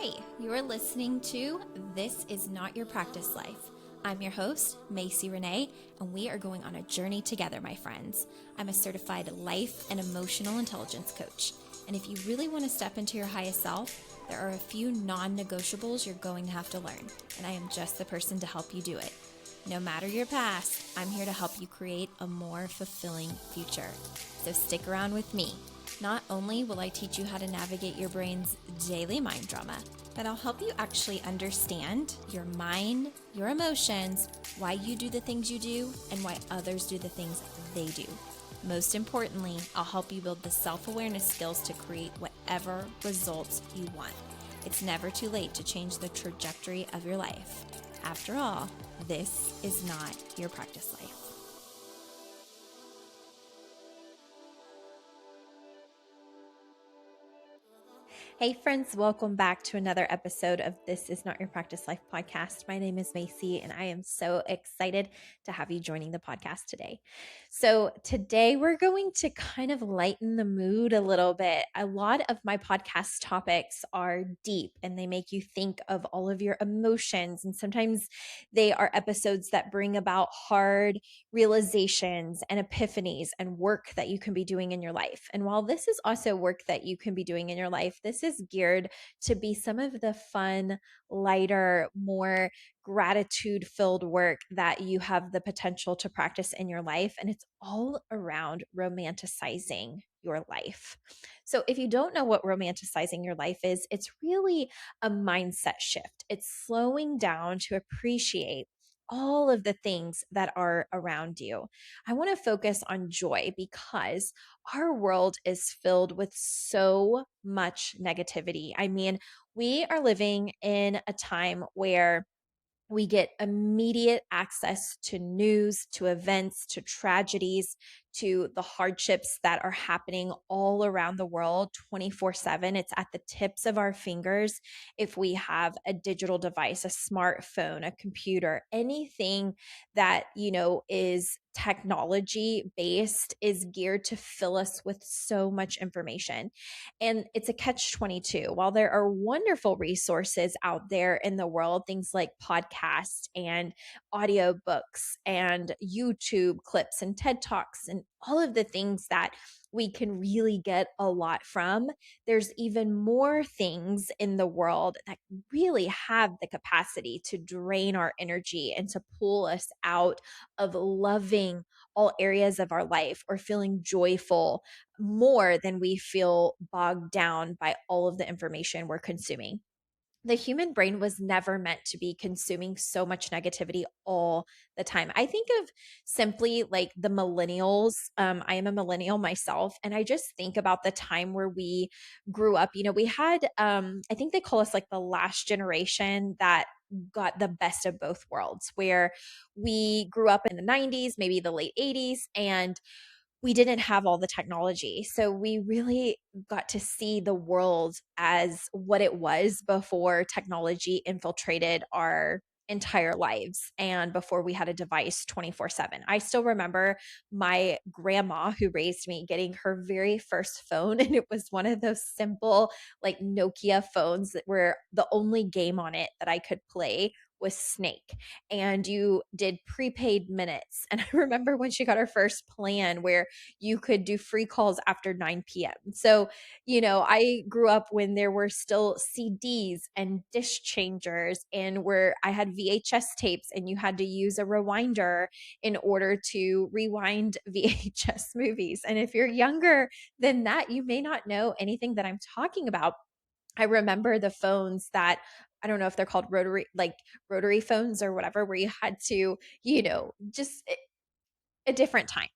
Hi, you're listening to This Is Not Your Practice Life. I'm your host, Macy Renee, and we are going on a journey together, my friends. I'm a certified life and emotional intelligence coach. And if you really want to step into your highest self, there are a few non-negotiables you're going to have to learn, and I am just the person to help you do it. No matter your past, I'm here to help you create a more fulfilling future. So stick around with me. Not only will I teach you how to navigate your brain's daily mind drama, but I'll help you actually understand your mind, your emotions, why you do the things you do, and why others do the things they do. Most importantly, I'll help you build the self-awareness skills to create whatever results you want. It's never too late to change the trajectory of your life. After all, this is not your practice life. Hey friends, welcome back to another episode of This Is Not Your Practice Life podcast. My name is Macy and I am so excited to have you joining the podcast today. So today we're going to kind of lighten the mood a little bit. A lot of my podcast topics are deep and they make you think of all of your emotions, and sometimes they are episodes that bring about hard realizations and epiphanies and work that you can be doing in your life. And while this is also work that you can be doing in your life, this is geared to be some of the fun, lighter, more gratitude filled work that you have the potential to practice in your life. And it's all around romanticizing your life. So if you don't know what romanticizing your life is, it's really a mindset shift. It's slowing down to appreciate all of the things that are around you. I want to focus on joy because our world is filled with so much negativity. I mean, we are living in a time where we get immediate access to news, to events, to tragedies, to the hardships that are happening all around the world 24/7. It's at the tips of our fingers. If we have a digital device, a smartphone, a computer, anything that, is technology based is geared to fill us with so much information. And it's a catch 22. While there are wonderful resources out there in the world, things like podcasts and audiobooks and YouTube clips and TED Talks and all of the things that we can really get a lot from, there's even more things in the world that really have the capacity to drain our energy and to pull us out of loving all areas of our life or feeling joyful more than we feel bogged down by all of the information we're consuming. The human brain was never meant to be consuming so much negativity all the time. I think of simply like the millennials. I am a millennial myself, and I just think about the time where we grew up. We had, I think they call us like the last generation that got the best of both worlds, where we grew up in the 90s, maybe the late 80s, and we didn't have all the technology. So we really got to see the world as what it was before technology infiltrated our entire lives and before we had a device 24/7. I still remember my grandma who raised me getting her very first phone, and it was one of those simple like Nokia phones that were the only game on it that I could play was Snake, and you did prepaid minutes. And I remember when she got her first plan where you could do free calls after 9 p.m. So, I grew up when there were still CDs and disc changers, and where I had VHS tapes and you had to use a rewinder in order to rewind VHS movies. And if you're younger than that, you may not know anything that I'm talking about. I remember the phones that, I don't know if they're called rotary phones or whatever, where you had to, just a different time.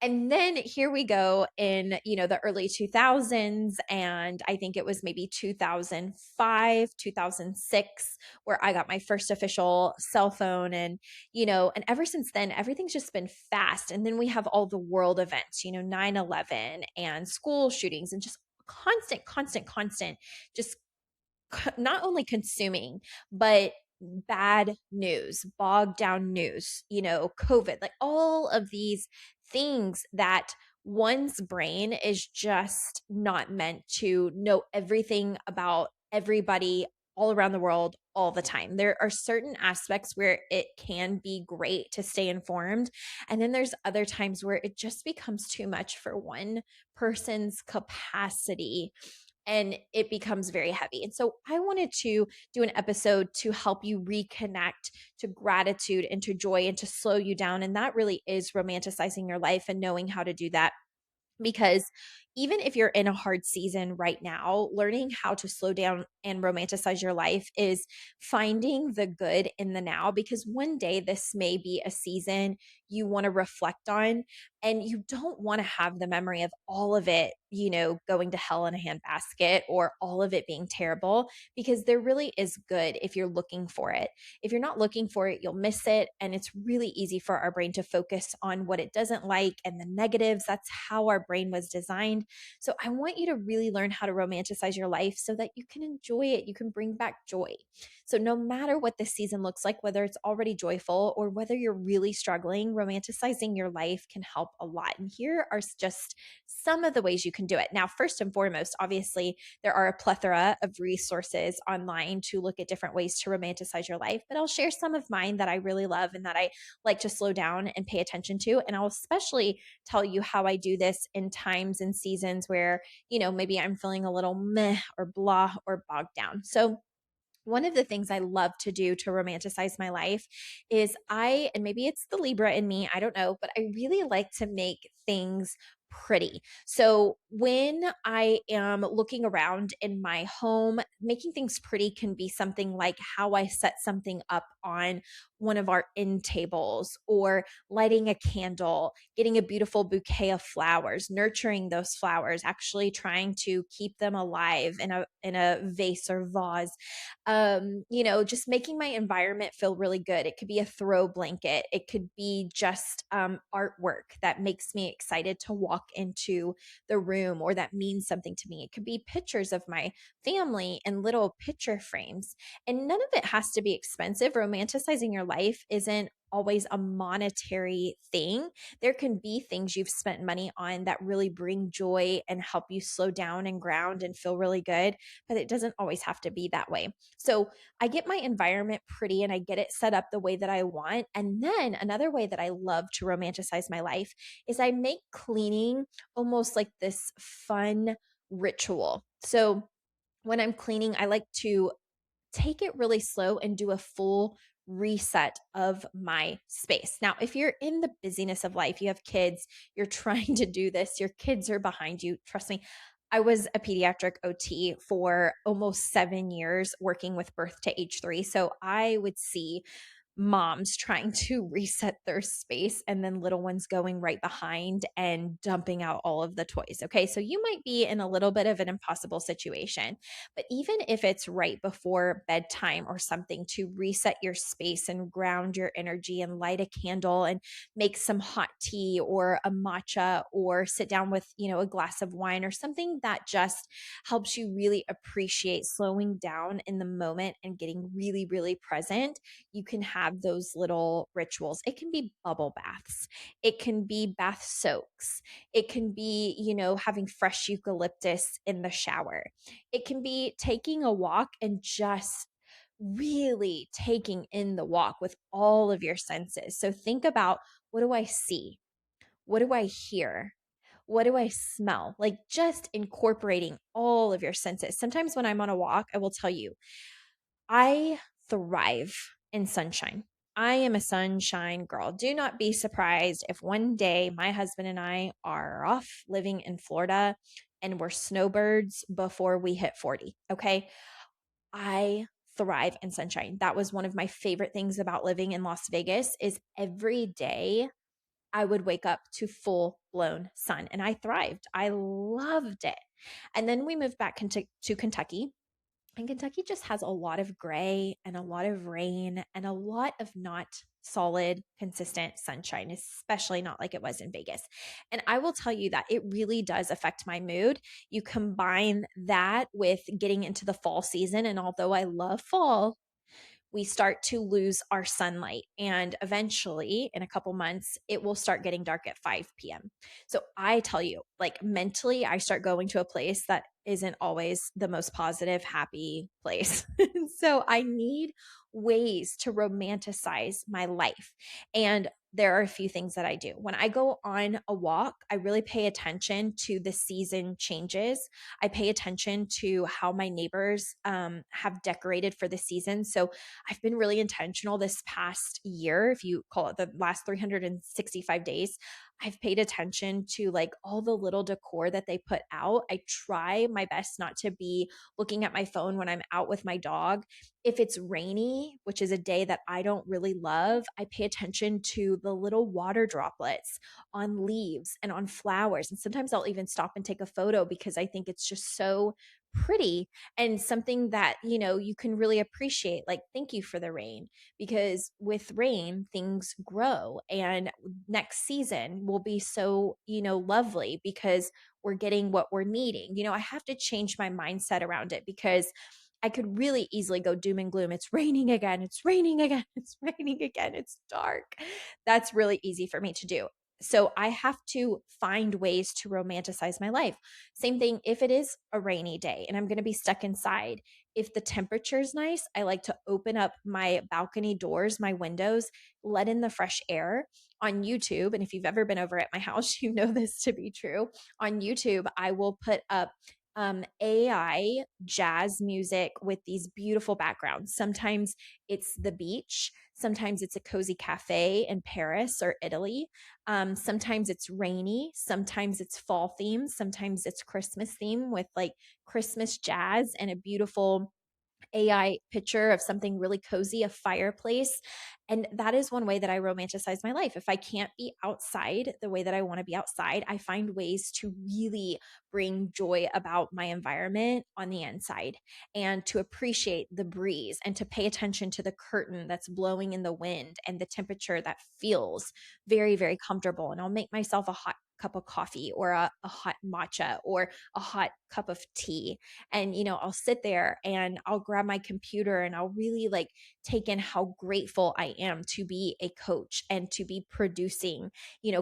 And then here we go in, the early 2000s. And I think it was maybe 2005, 2006, where I got my first official cell phone. And ever since then, everything's just been fast. And then we have all the world events, 9/11 and school shootings and just constant, just not only consuming, but bad news, bogged down news, COVID, like all of these things that one's brain is just not meant to know everything about everybody all around the world all the time. There are certain aspects where it can be great to stay informed. And then there's other times where it just becomes too much for one person's capacity and it becomes very heavy. And so I wanted to do an episode to help you reconnect to gratitude and to joy and to slow you down. And that really is romanticizing your life and knowing how to do that, because even if you're in a hard season right now, learning how to slow down and romanticize your life is finding the good in the now, because one day this may be a season you want to reflect on and you don't want to have the memory of all of it, going to hell in a handbasket or all of it being terrible, because there really is good if you're looking for it. If you're not looking for it, you'll miss it. And it's really easy for our brain to focus on what it doesn't like and the negatives. That's how our brain was designed. So I want you to really learn how to romanticize your life so that you can enjoy it. You can bring back joy. So no matter what this season looks like, whether it's already joyful or whether you're really struggling, romanticizing your life can help a lot. And here are just some of the ways you can do it. Now, first and foremost, obviously, there are a plethora of resources online to look at different ways to romanticize your life, but I'll share some of mine that I really love and that I like to slow down and pay attention to. And I'll especially tell you how I do this in times and seasons where, maybe I'm feeling a little meh or blah or bogged down. So one of the things I love to do to romanticize my life is and maybe it's the Libra in me, I don't know, but I really like to make things pretty. So when I am looking around in my home, making things pretty can be something like how I set something up on one of our end tables, or lighting a candle, getting a beautiful bouquet of flowers, nurturing those flowers, actually trying to keep them alive in a vase or vase. Just making my environment feel really good. It could be a throw blanket. It could be just artwork that makes me excited to walk into the room or that means something to me. It could be pictures of my family and little picture frames. And none of it has to be expensive. Romanticizing your life isn't always a monetary thing. There can be things you've spent money on that really bring joy and help you slow down and ground and feel really good, but it doesn't always have to be that way. So I get my environment pretty and I get it set up the way that I want. And then another way that I love to romanticize my life is I make cleaning almost like this fun ritual. So when I'm cleaning, I like to take it really slow and do a full reset of my space. Now, if you're in the busyness of life, you have kids, you're trying to do this, your kids are behind you. Trust me, I was a pediatric OT for almost 7 years working with birth to age 3. So I would see moms trying to reset their space and then little ones going right behind and dumping out all of the toys. Okay. So you might be in a little bit of an impossible situation, but even if it's right before bedtime or something, to reset your space and ground your energy and light a candle and make some hot tea or a matcha or sit down with, a glass of wine or something that just helps you really appreciate slowing down in the moment and getting really, really present, you can have those little rituals. It can be bubble baths. It can be bath soaks. It can be, having fresh eucalyptus in the shower. It can be taking a walk and just really taking in the walk with all of your senses. So think about, what do I see? What do I hear? What do I smell? Like just incorporating all of your senses. Sometimes when I'm on a walk, I will tell you, I thrive in sunshine. I am a sunshine girl. Do not be surprised if one day my husband and I are off living in Florida and we're snowbirds before we hit 40. Okay. I thrive in sunshine. That was one of my favorite things about living in Las Vegas is every day I would wake up to full blown sun and I thrived. I loved it. And then we moved back to Kentucky, and Kentucky just has a lot of gray and a lot of rain and a lot of not solid, consistent sunshine, especially not like it was in Vegas. And I will tell you that it really does affect my mood. You combine that with getting into the fall season. And although I love fall, we start to lose our sunlight. And eventually, in a couple months, it will start getting dark at 5 p.m. So I tell you, like mentally, I start going to a place that isn't always the most positive, happy place. So I need ways to romanticize my life. And there are a few things that I do. When I go on a walk, I really pay attention to the season changes. I pay attention to how my neighbors have decorated for the season. So I've been really intentional this past year, if you call it the last 365 days. I've paid attention to like all the little decor that they put out. I try my best not to be looking at my phone when I'm out with my dog. If it's rainy, which is a day that I don't really love, I pay attention to the little water droplets on leaves and on flowers. And sometimes I'll even stop and take a photo because I think it's just so pretty and something that, you can really appreciate. Like, thank you for the rain, because with rain, things grow. And next season will be so, lovely because we're getting what we're needing. I have to change my mindset around it because I could really easily go doom and gloom. It's raining again. It's raining again. It's raining again. It's dark. That's really easy for me to do. So I have to find ways to romanticize my life. Same thing if it is a rainy day and I'm going to be stuck inside. If the temperature is nice, I like to open up my balcony doors, my windows, let in the fresh air. On YouTube, and if you've ever been over at my house, you know this to be true. On YouTube, I will put up AI jazz music with these beautiful backgrounds. Sometimes it's the beach, sometimes it's a cozy cafe in Paris or Italy. Sometimes it's rainy, sometimes it's fall theme, sometimes it's Christmas theme with like Christmas jazz and a beautiful AI picture of something really cozy, a fireplace. And that is one way that I romanticize my life. If I can't be outside the way that I want to be outside, I find ways to really bring joy about my environment on the inside and to appreciate the breeze and to pay attention to the curtain that's blowing in the wind and the temperature that feels very, very comfortable. And I'll make myself a hot cup of coffee or a hot matcha or a hot cup of tea. And, I'll sit there and I'll grab my computer and I'll really like take in how grateful I am to be a coach and to be producing,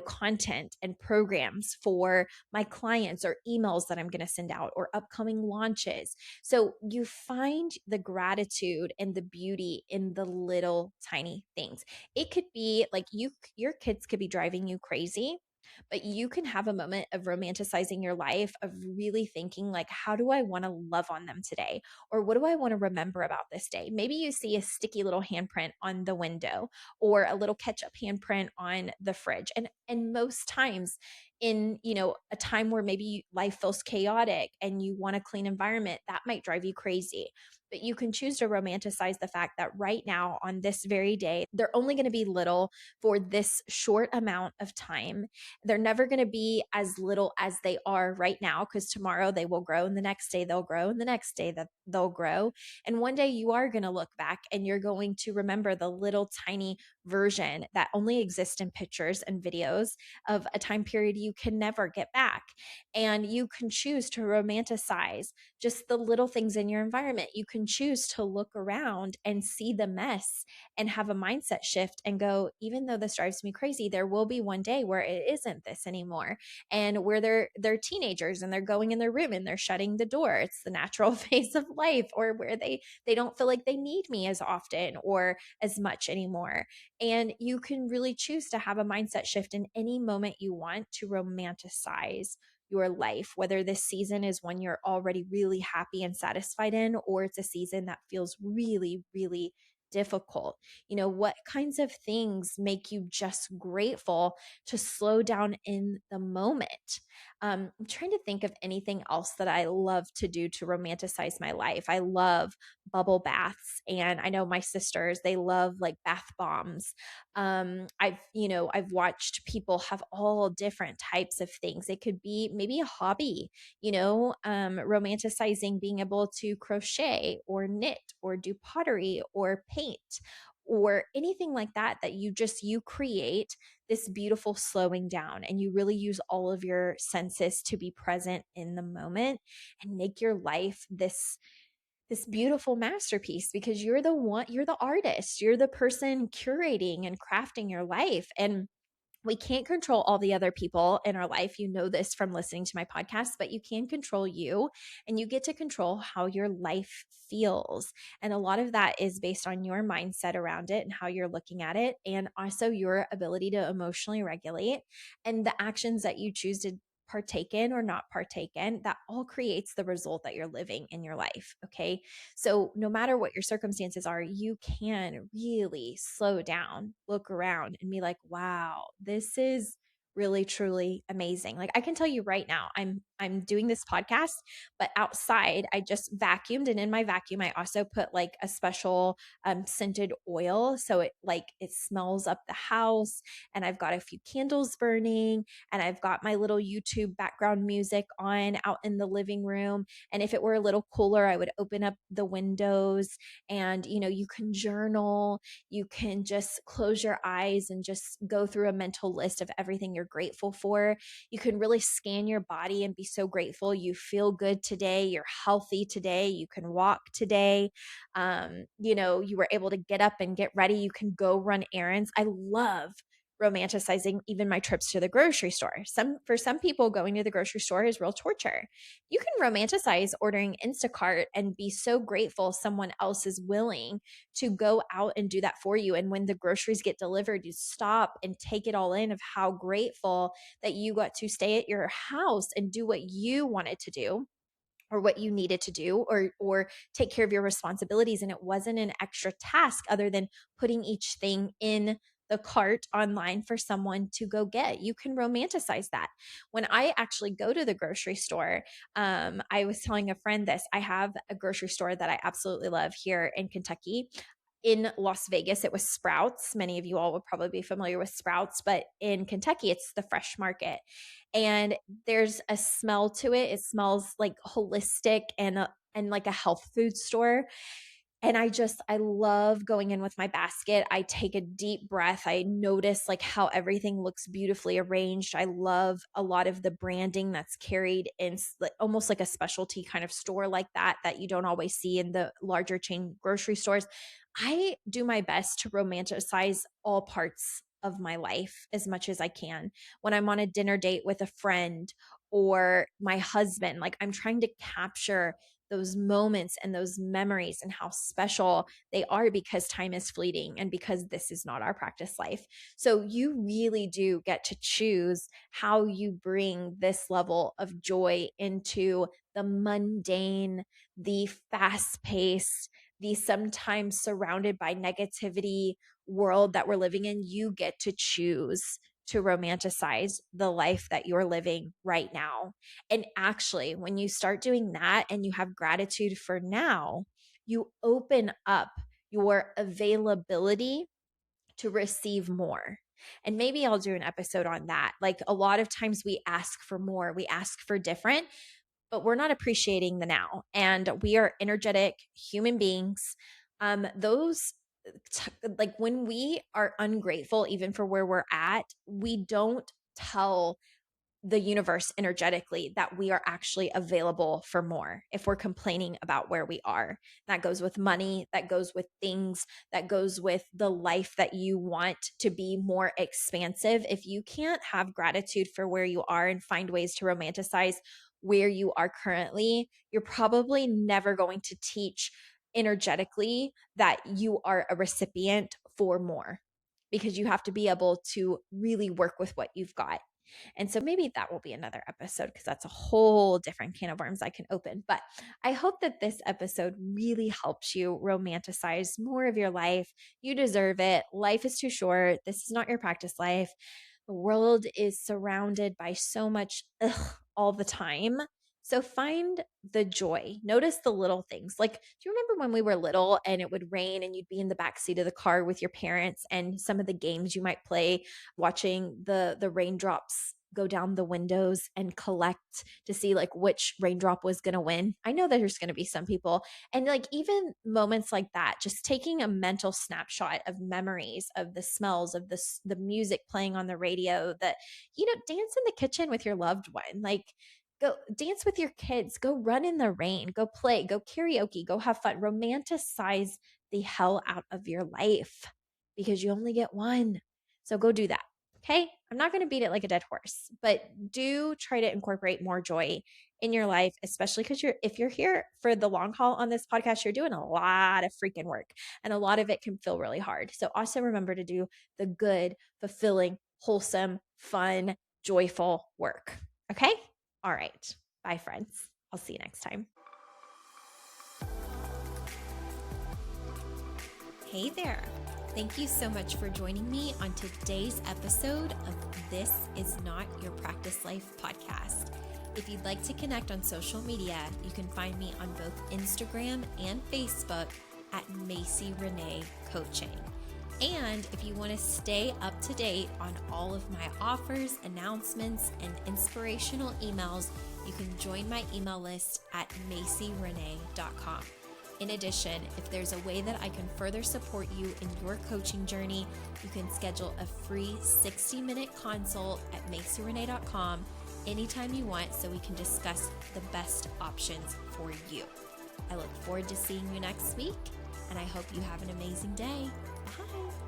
content and programs for my clients or emails that I'm going to send out or upcoming launches. So you find the gratitude and the beauty in the little tiny things. It could be like your kids could be driving you crazy, but you can have a moment of romanticizing your life, of really thinking like, how do I want to love on them today? Or what do I want to remember about this day? Maybe you see a sticky little handprint on the window or a little ketchup handprint on the fridge. And most times in, a time where maybe life feels chaotic and you want a clean environment, that might drive you crazy. But you can choose to romanticize the fact that right now on this very day, they're only going to be little for this short amount of time. They're never going to be as little as they are right now, because tomorrow they will grow and the next day they'll grow and the next day that they'll grow. And one day you are going to look back and you're going to remember the little tiny version that only exists in pictures and videos of a time period you can never get back. And you can choose to romanticize just the little things in your environment. You can choose to look around and see the mess and have a mindset shift and go, even though this drives me crazy, there will be one day where it isn't this anymore. And where they're teenagers and they're going in their room and they're shutting the door. It's the natural phase of life, or where they don't feel like they need me as often or as much anymore. And you can really choose to have a mindset shift in any moment you want to romanticize your life, whether this season is one you're already really happy and satisfied in, or it's a season that feels really, really difficult. What kinds of things make you just grateful to slow down in the moment? I'm trying to think of anything else that I love to do to romanticize my life. I love bubble baths, and I know my sisters, they love like bath bombs. I've watched people have all different types of things. It could be maybe a hobby, romanticizing being able to crochet or knit or do pottery or paint or anything like that, that you create this beautiful slowing down and you really use all of your senses to be present in the moment and make your life this beautiful masterpiece, because you're the artist, you're the person curating and crafting your life. And We can't control all the other people in our life. You know this from listening to my podcast, but you can control you, and you get to control how your life feels. And a lot of that is based on your mindset around it and how you're looking at it, and also your ability to emotionally regulate and the actions that you choose to partake in or not partake in. That all creates the result that you're living in your life. Okay. So, no matter what your circumstances are, you can really slow down, look around, and be like, wow, this is really truly amazing. Like, I can tell you right now, I'm doing this podcast, but outside I just vacuumed, and in my vacuum I also put like a special scented oil, so it smells up the house, and I've got a few candles burning, and I've got my little YouTube background music on out in the living room. And if it were a little cooler, I would open up the windows, and you can journal, you can just close your eyes and just go through a mental list of everything you're grateful for. You can really scan your body and be so grateful. You feel good today, you're healthy today, you can walk today. You were able to get up and get ready, you can go run errands. I love romanticizing even my trips to the grocery store. For some people, going to the grocery store is real torture. You can romanticize ordering Instacart and be so grateful someone else is willing to go out and do that for you. And when the groceries get delivered, you stop and take it all in of how grateful that you got to stay at your house and do what you wanted to do, or what you needed to do, or take care of your responsibilities, and it wasn't an extra task other than putting each thing in the cart online for someone to go get. You can romanticize that. When I actually go to the grocery store, I was telling a friend this. I have a grocery store that I absolutely love here in Kentucky. In Las Vegas, it was Sprouts. Many of you all would probably be familiar with Sprouts, but in Kentucky, it's the Fresh Market. And there's a smell to it. It smells like holistic and like a health food store. And I love going in with my basket. I take a deep breath. I notice like how everything looks beautifully arranged. I love a lot of the branding that's carried in almost like a specialty kind of store like that you don't always see in the larger chain grocery stores. I do my best to romanticize all parts of my life as much as I can. When I'm on a dinner date with a friend or my husband, like I'm trying to capture those moments and those memories and how special they are, because time is fleeting and because this is not our practice life. So you really do get to choose how you bring this level of joy into the mundane, the fast paced, the sometimes surrounded by negativity world that we're living in. You get to choose to romanticize the life that you're living right now. And actually, when you start doing that and you have gratitude for now, you open up your availability to receive more. And maybe I'll do an episode on that. Like a lot of times we ask for more, we ask for different, but we're not appreciating the now. And we are energetic human beings. Those like when we are ungrateful, even for where we're at, we don't tell the universe energetically that we are actually available for more if we're complaining about where we are. That goes with money, that goes with things, that goes with the life that you want to be more expansive. If you can't have gratitude for where you are and find ways to romanticize where you are currently, you're probably never going to teach energetically that you are a recipient for more, because you have to be able to really work with what you've got. And so maybe that will be another episode, because that's a whole different can of worms I can open. But I hope that this episode really helps you romanticize more of your life. You deserve it. Life is too short. This is not your practice life. The world is surrounded by so much all the time. So find the joy. Notice the little things. Like, do you remember when we were little and it would rain and you'd be in the back seat of the car with your parents, and some of the games you might play, watching the raindrops go down the windows and collect to see like which raindrop was going to win? I know that there's going to be some people, and like even moments like that, just taking a mental snapshot of memories of the smells of the music playing on the radio, that dance in the kitchen with your loved one, like go dance with your kids, go run in the rain, go play, go karaoke, go have fun, romanticize the hell out of your life, because you only get one. So go do that. Okay. I'm not going to beat it like a dead horse, but do try to incorporate more joy in your life, especially because if you're here for the long haul on this podcast, you're doing a lot of freaking work and a lot of it can feel really hard. So also remember to do the good, fulfilling, wholesome, fun, joyful work. Okay. All right. Bye, friends. I'll see you next time. Hey there. Thank you so much for joining me on today's episode of This Is Not Your Practice Life podcast. If you'd like to connect on social media, you can find me on both Instagram and Facebook at Macy Renee Coaching. And if you want to stay up to date on all of my offers, announcements, and inspirational emails, you can join my email list at macyrenee.com. In addition, if there's a way that I can further support you in your coaching journey, you can schedule a free 60-minute consult at macyrenee.com anytime you want so we can discuss the best options for you. I look forward to seeing you next week, and I hope you have an amazing day. Bye.